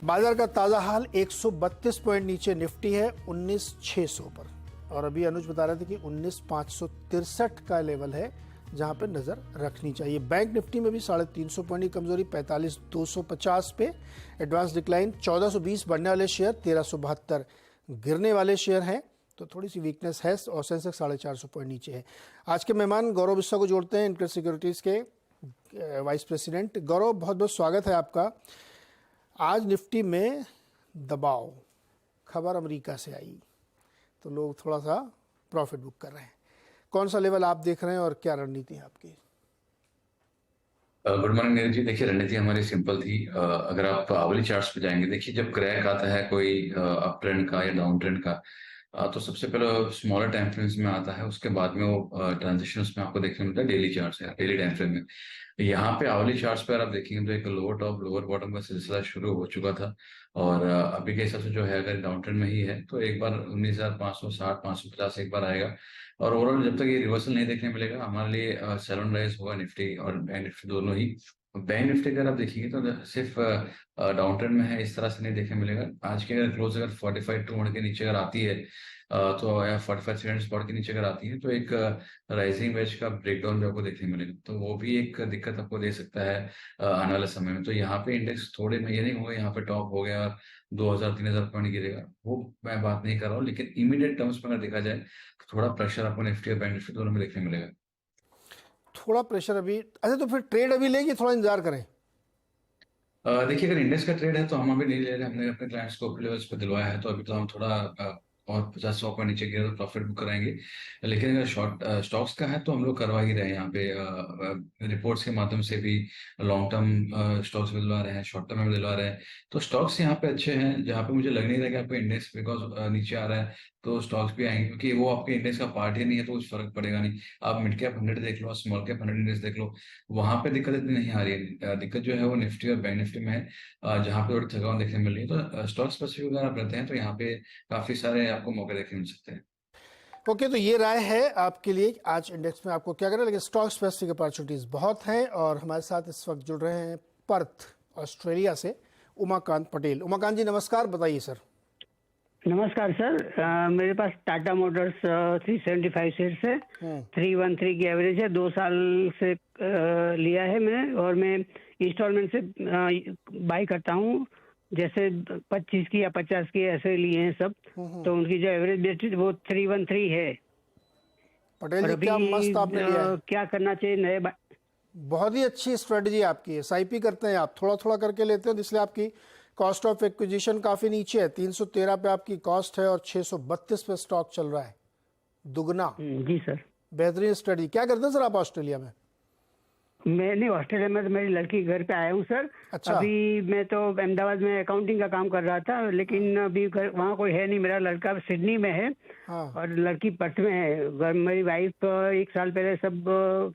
बाजार का ताजा हाल 132 पॉइंट नीचे निफ्टी है 19,600 पर, और अभी अनुज बता रहे थे कि 19,563 का लेवल है जहां पे नजर रखनी चाहिए। बैंक निफ्टी में भी 350 पॉइंट की कमजोरी 45,250 पे। एडवांस डिक्लाइन 1420 बढ़ने वाले शेयर, 1372 गिरने वाले शेयर हैं, तो थोड़ी सी वीकनेस है और सेंसेक्स 450 पॉइंट नीचे है। आज के मेहमान गौरव बिस्वा को जोड़ते हैं, इनक्रेड सिक्योरिटीज के वाइस प्रेसिडेंट। गौरव, बहुत बहुत स्वागत है आपका। आज निफ्टी में दबाव, खबर अमेरिका से आई तो लोग थोड़ा सा प्रॉफिट बुक कर रहे हैं। कौन सा लेवल आप देख रहे हैं और क्या रणनीति है आपकी? Good morning Neeraj ji. देखिए, रणनीति हमारी सिंपल थी। अगर आप आवली चार्ट्स पे जाएंगे, देखिए जब क्रैक आता है कोई अप ट्रेंड का या डाउन ट्रेंड का, तो सबसे पहले स्मॉलर टाइम फ्रेम्स में आता है, उसके बाद में वो ट्रांजिशन में आपको देखने मिलता है डेली चार्ट्स है, डेली टाइम फ्रेम में। यहाँ पे आवली चार्ट्स पर आप देखेंगे तो एक लोअर टॉप लोअर बॉटम का सिलसिला शुरू हो चुका था, और अभी के हिसाब से जो है अगर डाउन ट्रेंड में ही है तो एक बार 19,560 550 एक बार आएगा। और ओवरऑल जब तक ये रिवर्सल नहीं देखने मिलेगा, हमारे लिए सेल राइज होगा निफ्टी और बैंक निफ्टी दोनों ही। बैंक निफ्टी अगर आप देखेंगे तो सिर्फ डाउन ट्रेंड में है, इस तरह से नहीं देखने मिलेगा। आज के अगर क्लोज अगर 45,200 के नीचे अगर आती है, तो या 45,300 स्पॉट के नीचे अगर आती है तो एक राइजिंग वेज का ब्रेकडाउन भी आपको देखने मिलेगा, तो वो भी एक दिक्कत आपको दे सकता है आने वाले समय में। तो यहाँ पे इंडेक्स थोड़े में ये नहीं होगा यहाँ पे टॉप हो गया और 2,000 3,000 पॉइंट गिरेगा, वो मैं बात नहीं कर रहा हूँ। लेकिन इमीडिएट टर्म्स में अगर देखा जाए तो थोड़ा प्रेशर आपको निफ्टी और बैंक निफ्टी दोनों में देखने मिलेगा। थोड़ा प्रेशर अभी। अच्छा, तो फिर ट्रेड अभी लेंगे, थोड़ा इंतजार करें? देखिए, अगर इंडेक्स का ट्रेड है तो हम अभी नहीं ले रहे, हमने अपने क्लाइंट्स को अपने लेवल्स पे दिलवाया है, तो अभी तो हम थोड़ा और 50-100 पॉइंट नीचे गए तो प्रॉफिट बुक कराएंगे। लेकिन अगर शॉर्ट स्टॉक्स का है तो हम लोग करवा ही रहे हैं यहाँ पे, रिपोर्ट्स के माध्यम से भी लॉन्ग टर्म स्टॉक्स में दिलवा रहे हैं, शॉर्ट टर्म में दिलवा रहे हैं। तो स्टॉक्स यहाँ पे अच्छे हैं जहाँ पे मुझे लग नहीं रहा कि आपको इंडेक्स बिकॉज नीचे आ रहा है तो स्टॉक्स भी आएंगे, क्योंकि वो आपके इंडेक्स का पार्ट ही नहीं है, तो कुछ फर्क पड़ेगा नहीं। आप मिड कैप 100 देख लो, स्मॉल कैप 100 इंडेक्स देख लो, वहां पे दिक्कत इतनी नहीं आ रही है। दिक्कत जो है वो निफ्टी और बैंक निफ्टी में है, जहाँ पे थोड़ी थकान देखने मिल रही है। तो स्टॉक स्पेसिफिक अगर आप रहते हैं तो यहाँ पे काफी सारे आपको मौके देखने मिल सकते हैं। ओके, तो ये राय है आपके लिए आज इंडेक्स में आपको क्या करना है, लेकिन स्टॉक स्पेसिफिक अपॉर्चुनिटीज बहुत हैं। और हमारे साथ इस वक्त जुड़ रहे हैं पर्थ ऑस्ट्रेलिया से उमाकांत पटेल। उमाकांत जी नमस्कार, बताइए सर। नमस्कार सर। मेरे पास टाटा मोटर्स 375 शेयर्स है, 313 की एवरेज है, 2 साल से लिया है मैंने, और मैं इंस्टॉलमेंट से बाई करता हूँ, जैसे 25 की या 50 की ऐसे लिए हैं सब। तो उनकी जो एवरेज बेस्ड वो 313 है। पटेल और जी, अभी क्या मस्त आपने लिया है। क्या करना चाहिए नए बहुत ही अच्छी स्ट्रेटजी आपकी है। एसआईपी करते हैं आप, थोड़ा थोड़ा करके लेते हैं, इसलिए आपकी कॉस्ट ऑफ एक्विजिशन काफी नीचे है। 313 पे आपकी कॉस्ट है और 632 पे स्टॉक चल रहा है, दुगना। जी सर। बेहतरीन स्ट्रेटजी। क्या करते हैं सर आप ऑस्ट्रेलिया में? मैंने ऑस्ट्रेलिया में तो मेरी लड़की घर पे आया हूँ सर। अच्छा। अभी मैं तो अहमदाबाद में अकाउंटिंग का काम कर रहा था, लेकिन अभी वहाँ कोई है नहीं। मेरा लड़का सिडनी में है। हाँ। और लड़की पर्थ में है। मेरी वाइफ 1 साल पहले सब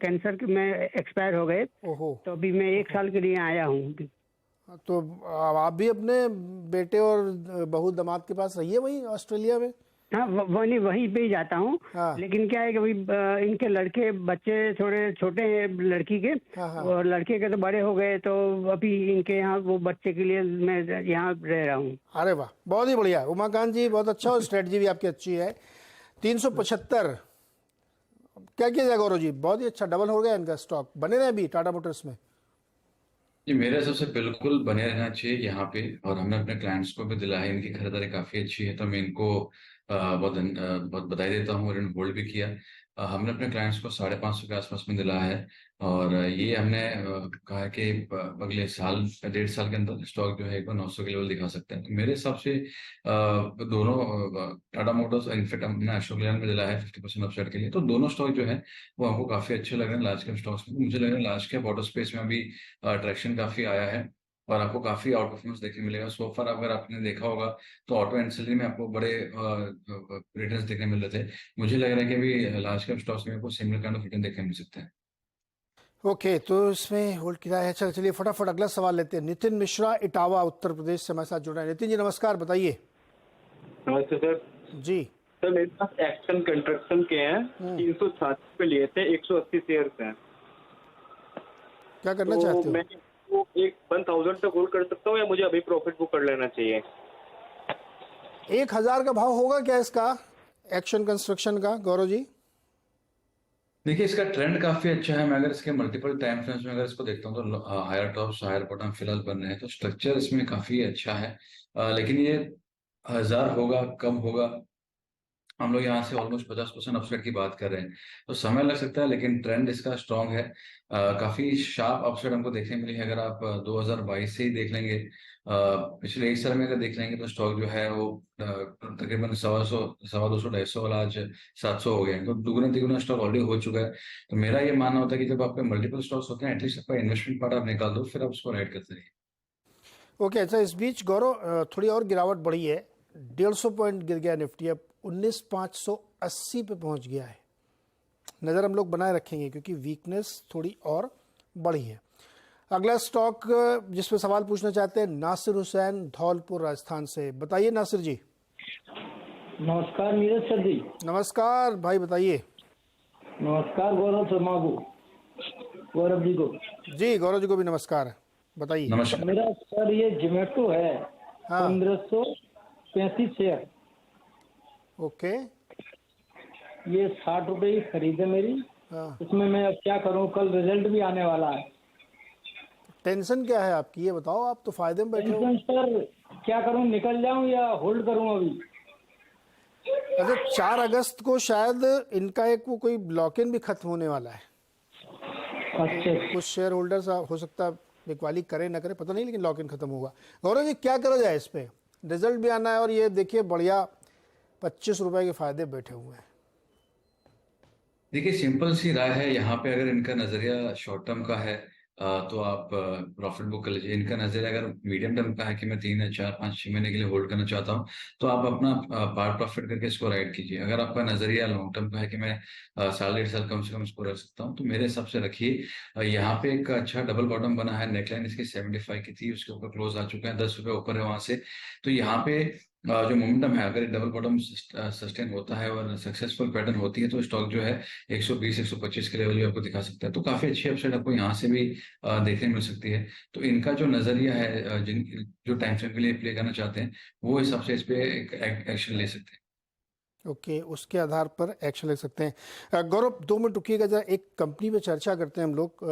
कैंसर में एक्सपायर हो गए। ओहो। तो अभी मैं 1 साल के लिए आया हूँ। तो आप भी अपने बेटे और बहू दामाद के पास रहिए वहीं ऑस्ट्रेलिया में? हाँ, वहीं पे ही जाता हूँ। हाँ। लेकिन क्या है कि अभी इनके लड़के बच्चे थोड़े छोटे हैं लड़की के। हाँ, हाँ। और लड़के के तो बड़े हो गए, तो अभी इनके यहाँ वो बच्चे के लिए मैं यहाँ रह रहा हूँ। अरे वाह, बहुत ही बढ़िया उमाकांत जी, बहुत अच्छा। और स्ट्रेटजी भी आपकी अच्छी है। 375 क्या किया जाए गौरव जी? बहुत ही अच्छा, डबल हो गया इनका स्टॉक। बने रहे अभी टाटा मोटर्स में? जी, मेरे हिसाब से बिल्कुल बने रहना चाहिए यहाँ पे, और हमने अपने क्लाइंट्स को भी दिला है, इनकी खरीदारी काफी अच्छी है, तो मैं इनको बहुत बधाई देता हूँ, और इन्होंने होल्ड भी किया। हमने अपने क्लाइंट्स को 550 के आसपास में दिलाया है, और ये हमने कहा है कि अगले साल 1.5 साल के अंदर स्टॉक जो है एक बार 900 के लेवल दिखा सकते हैं। तो मेरे हिसाब से दोनों टाटा मोटर्स, इनफेक्ट हमने अशोक लेलैंड में दिलाया है 50% अपसाइड के लिए, तो दोनों स्टॉक जो है वो हमको काफी अच्छे लग रहे हैं लार्ज कैप स्टॉक्स में। मुझे लग रहा है लार्ज कैप ऑटो स्पेस में अभी ट्रैक्शन काफी आया है, और आपको काफी आउट परफॉर्मेंस देखने मिलेगा। सो फार अगर आपने देखा होगा तो ऑटो एंसिलरी में आपको बड़े रिटर्न्स देखने मिल रहे थे। मुझे लग रहा है कि अभी लार्ज कैप स्टॉक्स में आपको सिमिलर काइंड ऑफ रिटर्न देखने मिल सकते हैं। ओके, तो इसमें होल्ड किया है। चलिए फटाफट अगला सवाल लेते हैं। नितिन मिश्रा इटावा उत्तर प्रदेश से हमारे साथ जुड़ रहे हैं। नितिन जी नमस्कार, बताइए। नमस्ते सर। जी सर, मेरे पास एक्शन कंस्ट्रक्शन के हैं, 360 पे लिए थे, 180 शेयर हैं। क्या करना तो चाहते हो? मैं वो एक 1000 तक होल्ड कर सकता हूँ या मुझे अभी प्रॉफिट बुक कर लेना चाहिए? 1000 का भाव होगा क्या इसका, एक्शन कंस्ट्रक्शन का, गौरव जी? देखिए, इसका ट्रेंड काफी अच्छा है। मैं अगर इसके मल्टीपल टाइम फ्रेम्स में अगर इसको देखता हूँ तो हायर टॉप्स हायर बॉटम फिलहाल बन रहे हैं, तो स्ट्रक्चर इसमें काफी अच्छा है। लेकिन ये 1000 होगा कम होगा, हम लोग यहाँ से ऑलमोस्ट 50% अपसाइड की बात कर रहे हैं, तो समय लग सकता है, लेकिन ट्रेंड इसका स्ट्रांग है। काफी शार्प अपसाइड हमको देखने मिली है। अगर आप 2022 से ही देख लेंगे, पिछले एक साल में अगर देख लेंगे, तो स्टॉक जो है वो तकरीबन 125 250 वाला आज 700 हो गया है, तो दुगुना तिगुना स्टॉक ऑलरेडी हो चुका है। तो मेरा ये मानना होता है कि जब आपके मल्टीपल स्टॉक्स होते हैं, एटलीस्ट आपका इन्वेस्टमेंट पार्ट आप निकाल दो, फिर आप उसको राइड करते रहिए। ओके, अच्छा, इस बीच गौरव थोड़ी और गिरावट बढ़ी है, 150 पॉइंट गिर गया निफ्टी, अब 19580 पे पहुंच गया है। नज़र हम लोग बनाए रखेंगे क्योंकि वीकनेस थोड़ी और बढ़ी है। अगला स्टॉक जिस पे सवाल पूछना चाहते हैं नासिर हुसैन धौलपुर राजस्थान से। बताइए नासिर जी। नमस्कार नीरज सर जी। नमस्कार भाई, बताइए। नमस्कार गौरव शर्मा को, गौरव जी को। जी, गौरव जी को भी नमस्कार, बताइए। नमस्कार। मेरा सर ये जोमेटो है, हाँ। 1535 शेयर। ओके। ये 60 रुपए की खरीद है मेरी। हाँ। इसमें मैं अब क्या करूं, कल रिजल्ट भी आने वाला है। टेंशन क्या है आपकी, ये बताओ। आप तो फायदे में बैठे हो। टेंशन सर क्या करूं, निकल जाऊं या होल्ड करूं अभी? अच्छा, 4 अगस्त को शायद इनका एक वो कोई लॉक इन भी खत्म होने वाला है। अच्छा। कुछ शेयर होल्डर्स हो सकता है बिकवाली करे ना करे, पता नहीं, लेकिन लॉक इन खत्म होगा। गौरव जी, क्या करा जाए इस पे? रिजल्ट भी आना है और ये देखिए बढ़िया 25 रुपए के फायदे बैठे हुए हैं। देखिए, सिंपल सी राय है यहाँ पे। अगर इनका नजरिया शॉर्ट टर्म का है, तो आप प्रॉफिट बुक कर लीजिए। इनका नजरिया अगर मीडियम टर्म का है कि मैं 3 4 5 6 महीने के लिए होल्ड करना चाहता हूँ, तो आप अपना पार्ट प्रॉफिट करके इसको राइड कीजिए। अगर आपका नजरिया लॉन्ग टर्म का है कि मैं साल 1.5 साल कम से कम इसको रख सकता हूँ, तो मेरे हिसाब से रखिए। यहाँ पे एक अच्छा डबल बॉटम बना है, नेकलाइन इसकी 75 की थी, उसके ऊपर क्लोज आ चुका है, 10 रुपए ऊपर है वहां से। तो यहाँ पे जो मोमेंटम है, अगर डबल बॉटम सस्टेन होता है और सक्सेसफुल पैटर्न होती है, तो स्टॉक जो है 120 125 के लेवल भी आपको दिखा सकता है। तो काफी अच्छी अपसाइड आपको यहाँ से भी देखने मिल सकती है। तो इनका जो नजरिया है, जिन जो टाइम फ्रेम के लिए प्ले करना चाहते हैं, वो हिसाब से इस पे एक एक्शन ले सकते हैं। ओके, उसके आधार पर एक्शन ले सकते हैं। गौरव 2 मिनट रुकिएगा, जरा एक कंपनी पे चर्चा करते हैं हम लोग।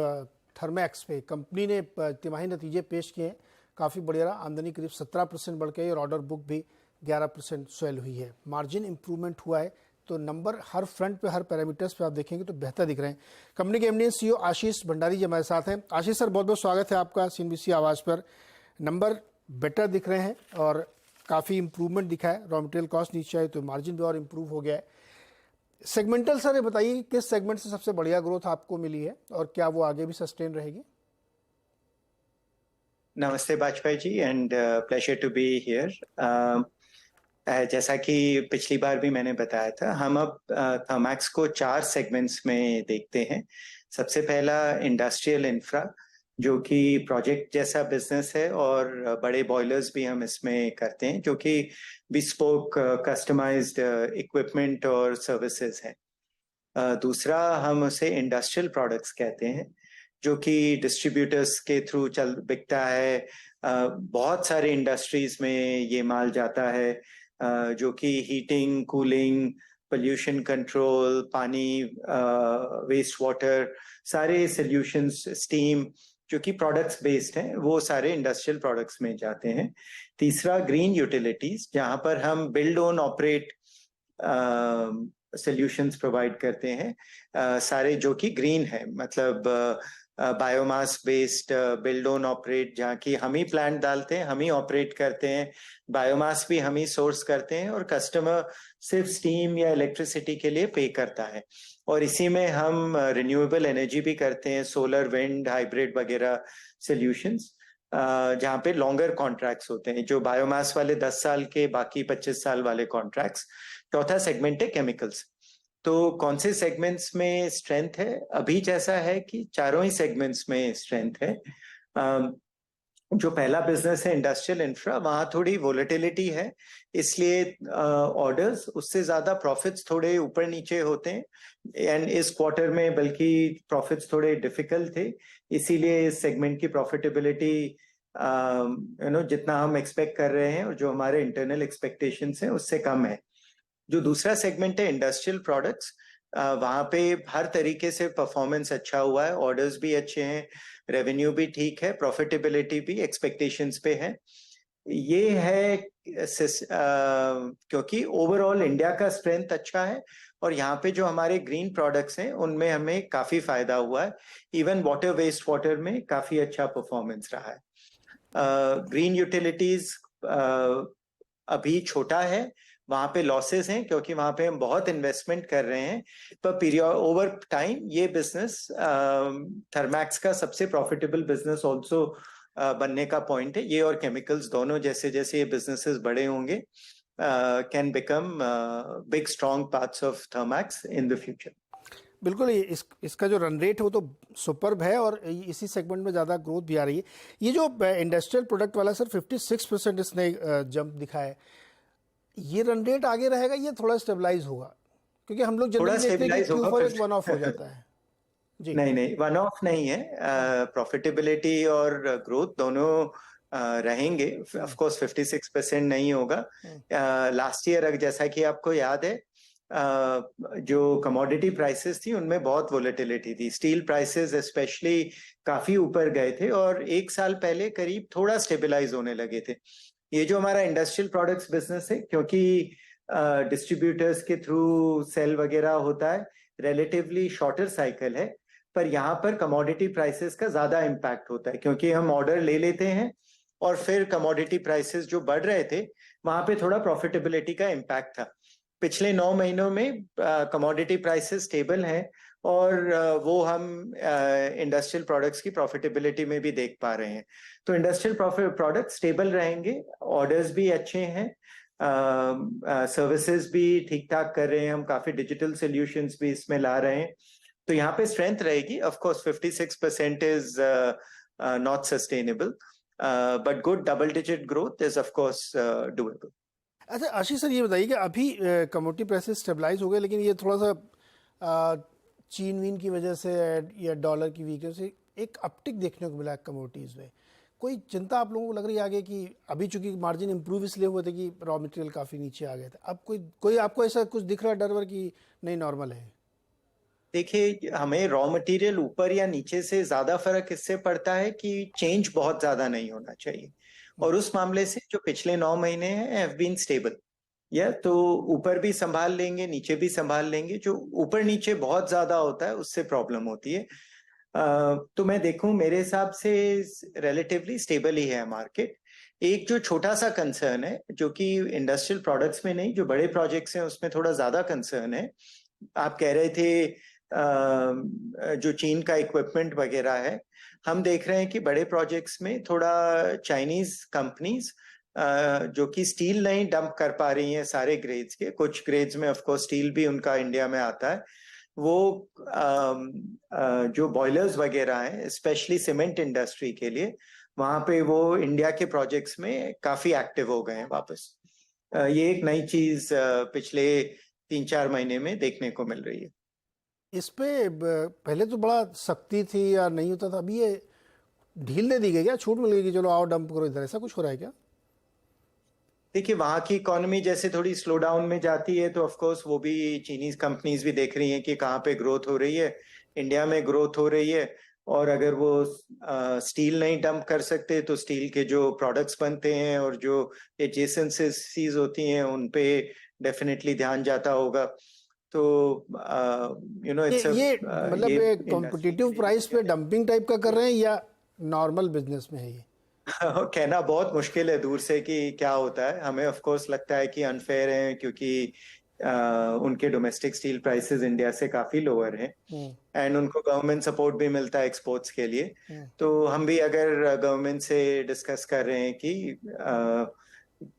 थर्मैक्स पे कंपनी ने तिमाही नतीजे पेश किए हैं, काफ़ी बढ़िया रहा। आमदनी करीब 17% बढ़ गई और ऑर्डर बुक भी 11% स्वेल हुई है। मार्जिन इंप्रूवमेंट हुआ है, तो नंबर हर फ्रंट पे, हर पैरामीटर्स पे आप देखेंगे तो बेहतर दिख रहे हैं। कंपनी के एमडी सीईओ आशीष भंडारी जी हमारे साथ हैं। आशीष सर, बहुत बहुत स्वागत है आपका सीएनबीसी आवाज़ पर। नंबर बेटर दिख रहे हैं और काफ़ी इंप्रूवमेंट दिखा है। रॉ मटेरियल कॉस्ट नीचे आई तो मार्जिन भी और इम्प्रूव हो गया है। सेगमेंटल सर, ये बताइए किस सेगमेंट से सबसे बढ़िया ग्रोथ आपको मिली है और क्या वो आगे भी सस्टेन रहेगी? नमस्ते Bajpai ji, and pleasure to be here. जैसा कि पिछली बार भी मैंने बताया था, हम अब थर्मैक्स को 4 सेगमेंट्स में देखते हैं। सबसे पहला इंडस्ट्रियल इंफ्रा, जो कि प्रोजेक्ट जैसा बिजनेस है, और बड़े बॉयलर्स भी हम इसमें करते हैं, जो कि बिस्पोक कस्टमाइज्ड इक्विपमेंट और सर्विसेज हैं। दूसरा हम उसे इंडस्ट्रियल प्रोडक्ट्स कहते हैं, जो कि डिस्ट्रीब्यूटर्स के थ्रू बिकता है। बहुत सारे इंडस्ट्रीज में ये माल जाता है, जो कि हीटिंग, कूलिंग, पोल्यूशन कंट्रोल, पानी, वेस्ट वाटर, सारे सॉल्यूशंस, स्टीम, जो कि प्रोडक्ट्स बेस्ड हैं, वो सारे इंडस्ट्रियल प्रोडक्ट्स में जाते हैं। तीसरा ग्रीन यूटिलिटीज, जहां पर हम build own operate solutions provide करते हैं, सारे जो कि ग्रीन है, मतलब biomass based build own operate, जहाँ की हम ही प्लांट डालते हैं, हम ही ऑपरेट करते हैं, बायोमास भी हम ही सोर्स करते हैं, और कस्टमर सिर्फ स्टीम या इलेक्ट्रिसिटी के लिए पे करता है। और इसी में हम रिन्यूएबल एनर्जी भी करते हैं, सोलर, विंड, हाइब्रिड वगैरह सॉल्यूशंस, जहाँ पे लॉन्गर कॉन्ट्रैक्ट्स होते हैं, जो बायोमास वाले 10 साल के, बाकी 25 साल वाले कॉन्ट्रैक्ट्स। चौथा सेगमेंट है केमिकल्स। तो कौन से सेगमेंट्स में स्ट्रेंथ है? अभी जैसा है कि चारों ही सेगमेंट्स में स्ट्रेंथ है। जो पहला बिजनेस है इंडस्ट्रियल इंफ्रा, वहां थोड़ी वोलेटिलिटी है, इसलिए ऑर्डर्स उससे ज्यादा प्रॉफिट्स थोड़े ऊपर नीचे होते हैं, एंड इस क्वार्टर में बल्कि प्रॉफिट्स थोड़े डिफिकल्ट थे, इसीलिए इस सेगमेंट की प्रॉफिटेबिलिटी जितना हम एक्सपेक्ट कर रहे हैं और जो हमारे इंटरनल एक्सपेक्टेशंस हैं उससे कम है। जो दूसरा सेगमेंट है इंडस्ट्रियल प्रोडक्ट्स, वहां पे हर तरीके से परफॉर्मेंस अच्छा हुआ है, ऑर्डर्स भी अच्छे हैं, रेवेन्यू भी ठीक है, प्रॉफिटेबिलिटी भी एक्सपेक्टेशंस पे है। ये है क्योंकि ओवरऑल इंडिया का स्ट्रेंथ अच्छा है और यहाँ पे जो हमारे ग्रीन प्रोडक्ट्स हैं उनमें हमें काफी फायदा हुआ है, इवन वाटर वेस्ट वाटर में काफी अच्छा परफॉर्मेंस रहा है। ग्रीन यूटिलिटीज अभी छोटा है, वहां पे लॉसेस हैं क्योंकि वहां पे हम बहुत इन्वेस्टमेंट कर रहे हैं, पर पीरियड ओवर टाइम ये बिजनेस थर्मैक्स का सबसे प्रॉफिटेबल बिजनेस ऑल्सो बनने का पॉइंट है। ये और केमिकल्स दोनों जैसे जैसे ये बिजनेसेस बड़े होंगे can become big strong parts of Thermax in the future. बिल्कुल, इसका जो रन रेट है वो तो सुपर्ब है और इसी सेगमेंट में ज़्यादा ग्रोथ भी आ रही है। ये जो इंडस्ट्रियल प्रोडक्ट वाला सर 56% इसने जंप दिखाया है, ये रन रेट आगे रहेगा, ये थोड़ा स्टेबलाइज होगा? क्योंकि हम लोग जनरली देखते हैं कि Q4 एक वन ऑफ हो जाता है। जी नहीं, वन ऑफ नहीं है, प्रॉफिटेबिलिटी और ग्रोथ दोनों रहेंगे। ऑफ कोर्स 56% नहीं होगा। लास्ट ईयर जैसा कि आपको याद है, जो कमोडिटी प्राइसेस थी उनमें बहुत वोलेटिलिटी थी, स्टील प्राइसेस स्पेशली काफी ऊपर गए थे और एक साल पहले करीब थोड़ा स्टेबलाइज होने लगे थे। ये जो हमारा इंडस्ट्रियल प्रोडक्ट्स बिजनेस है, क्योंकि डिस्ट्रीब्यूटर्स के थ्रू सेल वगैरह होता है, रिलेटिवली शॉर्टर साइकिल है, पर यहाँ पर कमोडिटी प्राइसेस का ज्यादा इम्पैक्ट होता है क्योंकि हम ऑर्डर ले लेते हैं और फिर कमोडिटी प्राइसेस जो बढ़ रहे थे वहां पे थोड़ा प्रॉफिटेबिलिटी का इम्पैक्ट था। पिछले 9 महीनों में कमोडिटी प्राइसेस स्टेबल हैं और वो हम इंडस्ट्रियल प्रोडक्ट्स की प्रॉफिटेबिलिटी में भी देख पा रहे हैं। तो इंडस्ट्रियल प्रोडक्ट स्टेबल रहेंगे, ऑर्डर्स भी अच्छे हैं, सर्विसेज भी ठीक ठाक कर रहे हैं, हम काफी डिजिटल सॉल्यूशंस भी इसमें ला रहे हैं, तो यहाँ पे स्ट्रेंथ रहेगी। Of course 56% is not sustainable, but good double digit growth is of course doable. अच्छा आशीष सर, ये बताइए कि अभी कमोडिटी प्राइसेस स्टेबलाइज हो गए, लेकिन ये थोड़ा सा चीन वीन की वजह से या डॉलर की वीकनेस से एक अपटिक देखने को मिला कमोडिटीज़ में। कोई चिंता आप लोगों को लग रही है आगे कि अभी चूंकि मार्जिन इंप्रूव इसलिए हुए थे कि रॉ मटेरियल काफ़ी नीचे आ गए थे, अब कोई आपको ऐसा कुछ दिख रहा है डर कि नहीं नॉर्मल है? देखिए, हमें रॉ मटेरियल ऊपर या नीचे से ज्यादा फर्क इससे पड़ता है कि चेंज बहुत ज्यादा नहीं होना चाहिए, और उस मामले से जो पिछले 9 महीने हैं हैव बीन स्टेबल, या तो ऊपर भी संभाल लेंगे नीचे भी संभाल लेंगे। जो ऊपर नीचे बहुत ज्यादा होता है उससे प्रॉब्लम होती है। तो मैं देखूं, मेरे हिसाब से रिलेटिवली स्टेबल ही है मार्केट। एक जो छोटा सा कंसर्न है, जो कि इंडस्ट्रियल प्रोडक्ट्स में नहीं, जो बड़े प्रोजेक्ट्स हैं उसमें थोड़ा ज्यादा कंसर्न है। आप कह रहे थे जो चीन का इक्विपमेंट वगैरह है, हम देख रहे हैं कि बड़े प्रोजेक्ट्स में थोड़ा चाइनीज कंपनीज जो कि स्टील नहीं डंप कर पा रही हैं सारे ग्रेड्स के, कुछ ग्रेड्स में ऑफ कोर्स स्टील भी उनका इंडिया में आता है, वो जो बॉयलर्स वगैरह हैं स्पेशली सीमेंट इंडस्ट्री के लिए, वहां पे वो इंडिया के प्रोजेक्ट्स में काफी एक्टिव हो गए हैं वापस। ये एक नई चीज पिछले 3-4 महीने में देखने को मिल रही है। इस पे पहले तो बड़ा सख्ती थी या नहीं होता था, अभी ये ढील दे दी गई क्या, छूट मिल गई कि चलो आओ डंप करो इधर, ऐसा कुछ हो रहा है क्या? देखिए, वहां की इकोनॉमी जैसे थोड़ी स्लो डाउन में जाती है तो ऑफ कोर्स वो भी चीनीज कंपनीज भी देख रही हैं कि कहाँ पे ग्रोथ हो रही है, इंडिया में ग्रोथ हो रही है, और अगर वो स्टील नहीं डंप कर सकते तो स्टील के जो प्रोडक्ट्स बनते हैं और जो एडजेसेंसीज होती हैं उन पे डेफिनेटली ध्यान जाता होगा। तो इट्स ये मतलब कॉम्पिटिटिव प्राइस पे डंपिंग टाइप का कर रहे हैं या नॉर्मल बिजनेस में है ये? कहना बहुत मुश्किल है दूर से कि क्या होता है। हमें ऑफ कोर्स लगता है कि अनफेयर है क्योंकि उनके डोमेस्टिक स्टील प्राइसेस इंडिया से काफी लोअर हैं एंड उनको गवर्नमेंट सपोर्ट भी मिलता है एक्सपोर्ट्स के लिए। तो हम भी अगर गवर्नमेंट से डिस्कस कर रहे हैं कि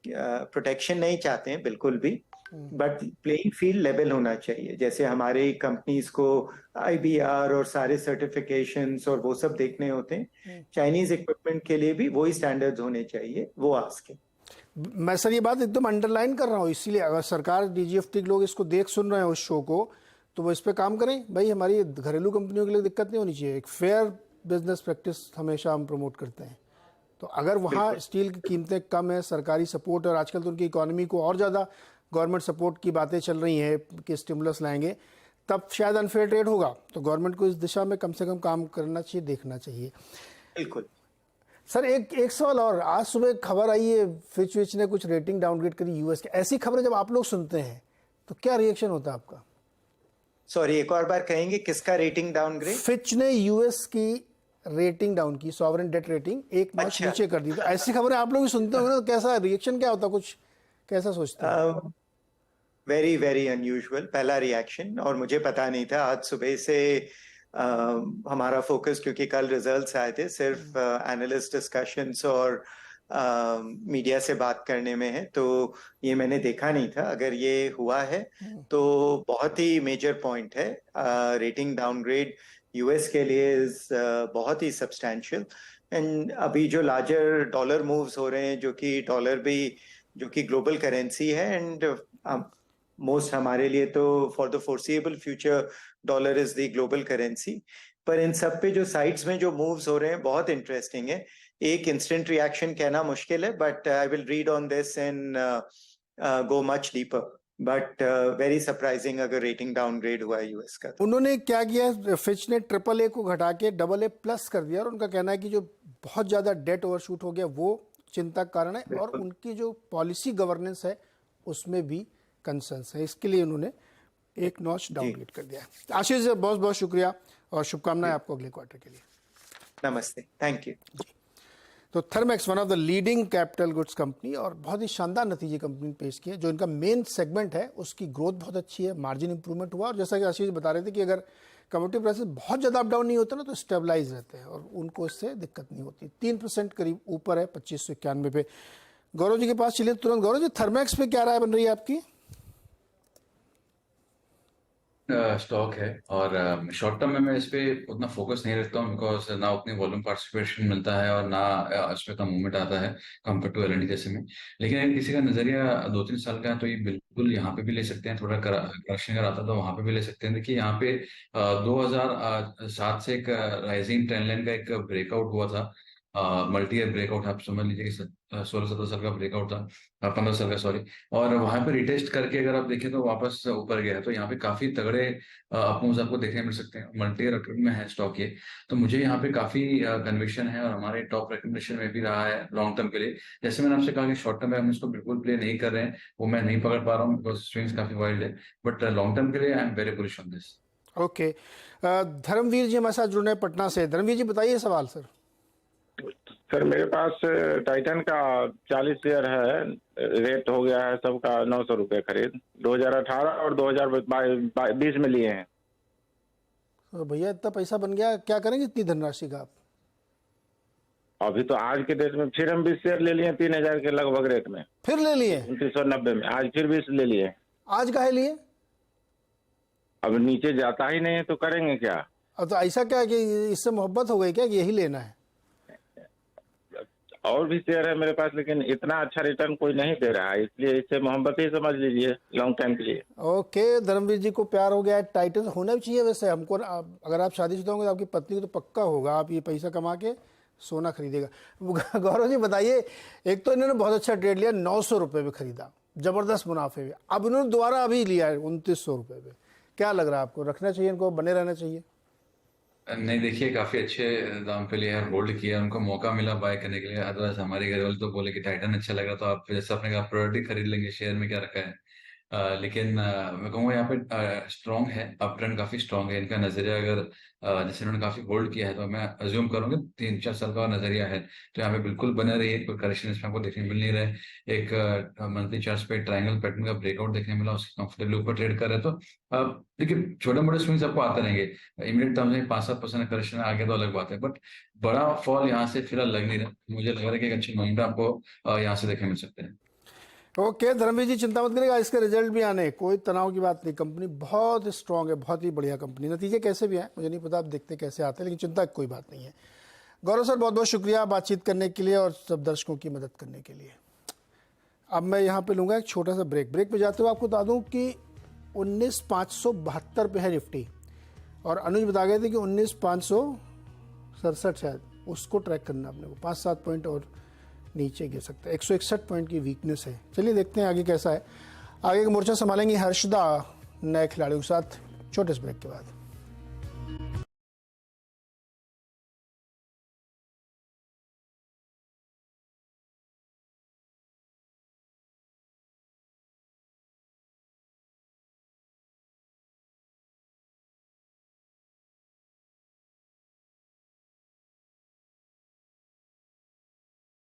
प्रोटेक्शन नहीं चाहते हैं बिल्कुल भी, बट प्लेइंग फील्ड लेवल होना चाहिए। जैसे हमारे कंपनीज को IBR और सारे सर्टिफिकेशंस और वो सब देखने होते हैं, चाइनीज इक्विपमेंट के लिए भी वही स्टैंडर्ड्स होने चाहिए, वो आस्क है। मैं सर ये बात एकदम अंडरलाइन कर रहा हूँ, इसीलिए अगर सरकार DGFT के लोग इसको देख सुन रहे हैं उस शो को, तो वो इस पे काम करें। भाई हमारी घरेलू कंपनियों के लिए दिक्कत नहीं होनी चाहिए, एक फेयर बिजनेस प्रैक्टिस हमेशा हम प्रमोट करते हैं। तो अगर वहाँ स्टील की कीमतें कम है, सरकारी सपोर्ट, और आजकल तो उनकी इकोनॉमी को और ज़्यादा गवर्नमेंट सपोर्ट की बातें चल रही हैं कि स्टिमुलस लाएंगे, तब शायद अनफेयर ट्रेड होगा। तो गवर्नमेंट को इस दिशा में कम से कम काम करना चाहिए, देखना चाहिए। बिल्कुल सर एक सवाल और, आज सुबह खबर आई है फिच ने कुछ रेटिंग डाउनग्रेड करी यूएस के। ऐसी खबरें जब आप लोग सुनते हैं तो क्या रिएक्शन होता है आपका? सॉरी, एक और बार कहेंगे, किसका रेटिंग डाउनग्रेड? फिच ने यूएस की रेटिंग डाउन की, सॉवरेन डेट रेटिंग एक नॉच नीचे कर दी। तो ऐसी खबरें आप लोग भी सुनते हो ना, तो कैसा रिएक्शन क्या होता, कुछ कैसा सोचते हैं? वेरी वेरी अनयूजुअल पहला रिएक्शन, और मुझे पता नहीं था। आज सुबह से हमारा फोकस, क्योंकि कल रिजल्ट्स आए थे, सिर्फ एनालिस्ट डिस्कशंस और मीडिया से बात करने में है, तो ये मैंने देखा नहीं था। अगर ये हुआ है तो बहुत ही मेजर पॉइंट है। रेटिंग डाउनग्रेड यूएस के लिए इज बहुत ही सब्सटैंशियल। एंड अभी जो लार्जर डॉलर मूव्स हो रहे हैं, जो कि डॉलर भी, जो कि ग्लोबल करेंसी है, एंड मोस्ट हमारे लिए तो for the foreseeable future dollar is the global currency. पर इन सब पे जो साइड्स में जो मूव्स हो रहे हैं बहुत इंटरेस्टिंग है। एक इंस्टेंट रिएक्शन कहना मुश्किल है, but I will read on this and go much deeper. But very surprising अगर रेटिंग डाउनग्रेड हुआ है यूएस का। उन्होंने क्या किया, फिच ने AAA को घटा के AA+ कर दिया, और उनका कहना है कि जो बहुत ज़्यादा डेट ओवरशूट हो गया वो चिंता का कारण है, और उनकी जो पॉलिसी गवर्नेंस है उसमें भी कंसर्न्स है। इसके लिए उन्होंने एक नॉच डाउनग्रेड कर दिया है। आशीष जी, बहुत बहुत शुक्रिया और शुभकामनाएं आपको अगले क्वार्टर के लिए। नमस्ते, थैंक यू। तो Thermax one of the leading capital goods company, और बहुत ही शानदार नतीजे कंपनी ने पेश किए। जो इनका मेन सेगमेंट है उसकी ग्रोथ बहुत अच्छी है, मार्जिन इंप्रूवमेंट हुआ, और जैसा कि आशीष बता रहे थे कि अगर कमोडिटी प्राइसेस बहुत ज़्यादा अप डाउन नहीं होते ना तो स्टेबलाइज रहते हैं और उनको इससे दिक्कत नहीं होती। 3% करीब ऊपर है 2591 पे। गौरव जी के पास चलिए तुरंत। गौरव जी, थर्मैक्स पे क्या राय बन रही है आपकी? स्टॉक है, और शॉर्ट टर्म में मैं इस पे उतना फोकस नहीं रखता हूँ, बिकॉज ना उतनी वॉल्यूम पार्टिसिपेशन मिलता है और ना इस पे का मूवमेंट आता है कंपेयर टू L&T जैसे में। लेकिन अगर किसी का नजरिया 2-3 साल का है तो ये बिल्कुल यहाँ पे भी ले सकते हैं। थोड़ा करेक्शन अगर आता तो वहां पे भी ले सकते हैं। देखिए यहाँ पे 2007 से एक राइजिंग ट्रेंड लाइन का एक ब्रेकआउट हुआ था, मल्टी ईयर ब्रेकआउट, आप समझ लीजिए कि 16-17 साल का ब्रेकआउट था, 15 साल का सॉरी। और वहां पे रिटेस्ट करके अगर आप देखें तो वापस ऊपर गया है। तो यहाँ पे काफी तगड़े अपमूव्स आपको देखने मिल सकते हैं। मल्टी ईयर में है स्टॉक ये, तो मुझे यहाँ पे काफी कन्विक्शन है, और हमारे टॉप रिकमेंडेशन में भी रहा है लॉन्ग टर्म के लिए। जैसे मैंने आपसे कहा कि शॉर्ट टर्म में हम इसको बिल्कुल प्ले नहीं कर रहे हैं, वो मैं नहीं पकड़ पा रहा हूँ बिकॉज स्विंग्स काफी वाइल्ड है, बट लॉन्ग टर्म के लिए I am very bullish on this. Okay, Dharamvir ji हमारे साथ जुड़े हैं पटना से। धर्मवीर जी बताइए सवाल। सर मेरे पास टाइटन का 40 शेयर है, रेट हो गया है सबका 900 रुपये खरीद। 2018 और 2020 में लिए हैं। तो भैया इतना पैसा बन गया, क्या करेंगे इतनी धनराशि का आप? अभी तो आज के डेट में फिर हम 20 शेयर ले लिए 3000 के लगभग रेट में। फिर ले लिए 2990 में, आज फिर 20 ले लिए। आज काहे लिए? अब नीचे जाता ही नहीं है तो करेंगे क्या? अब तो ऐसा क्या कि इससे मोहब्बत हो गई क्या कि यही लेना है? और भी शेयर है मेरे पास, लेकिन इतना अच्छा रिटर्न कोई नहीं दे रहा है, इसलिए इससे मोहब्बत ही समझ लीजिए लॉन्ग टाइम के लिए। ओके, धर्मवीर जी को प्यार हो गया है टाइटन, होना भी चाहिए वैसे हमको। अगर आप शादीशुदा होंगे तो आपकी पत्नी को तो पक्का होगा आप ये पैसा कमा के सोना खरीदेगा। गौरव जी बताइए, एक तो इन्होंने बहुत अच्छा ट्रेड लिया, 900 रुपये में खरीदा, जबरदस्त मुनाफे में। अब इन्होंने दोबारा अभी लिया है 2900 रुपये में। क्या लग रहा है आपको, रखना चाहिए इनको, बने रहना चाहिए? नहीं, देखिए काफी अच्छे दाम पे लिया है, होल्ड किया, उनको मौका मिला बाय करने के लिए। अदरवाइज हमारे घर वाले तो बोले कि टाइटन अच्छा लगा तो आप जैसे आपने कहा प्रोडक्ट खरीद लेंगे, शेयर में क्या रखा है। लेकिन मैं कहूँगा यहाँ पे स्ट्रॉन्ग है, अप ट्रेंड काफी स्ट्रॉन्ग है इनका नजरिया। अगर जैसे इन्होंने काफी होल्ड किया है तो मैं अज्यूम करूंगा 3-4 साल का नजरिया है, तो यहाँ पे बिल्कुल बने रही है। कोई करेक्शन इसमें आपको देखने मिल नहीं रहा है। एक मंथली चार्ट पे ट्रायंगल पैटर्न का ब्रेकआउट देखने मिला, उसके कंफर्टेबली ऊपर ट्रेड कर रहे तो देखिए छोटे मोटे स्विंग्स आपको आते रहेंगे। इमीडिएट टर्म्स में 5-7% करेक्शन आ गया तो अलग बात है, बट बड़ा फॉल यहाँ से फिलहाल लग नहीं रहा। मुझे लग रहा है कि एक अच्छे मोमेंटम आपको यहाँ से देखने मिल सकते हैं। ओके धर्मवीर जी, चिंता मत करिएगा, इसके रिजल्ट भी आने, कोई तनाव की बात नहीं। कंपनी बहुत स्ट्रांग है, बहुत ही बढ़िया कंपनी। नतीजे कैसे भी आए मुझे नहीं पता, आप देखते कैसे आते हैं, लेकिन चिंता की कोई बात नहीं है। गौरव सर, बहुत बहुत शुक्रिया बातचीत करने के लिए और सब दर्शकों की मदद करने के लिए। अब मैं यहाँ पे लूँगा एक छोटा सा ब्रेक। ब्रेक पे जाते हुए आपको बता दूँ कि 19,572 पे है निफ्टी, और अनुज बता गए थे कि 19,567 शायद, उसको ट्रैक करना अपने को, 5-7 पॉइंट और नीचे गिर सकता है। 161 पॉइंट की वीकनेस है। चलिए देखते हैं आगे कैसा है। आगे का मोर्चा संभालेंगे हर्षदा नए खिलाड़ियों के साथ छोटे से ब्रेक के बाद।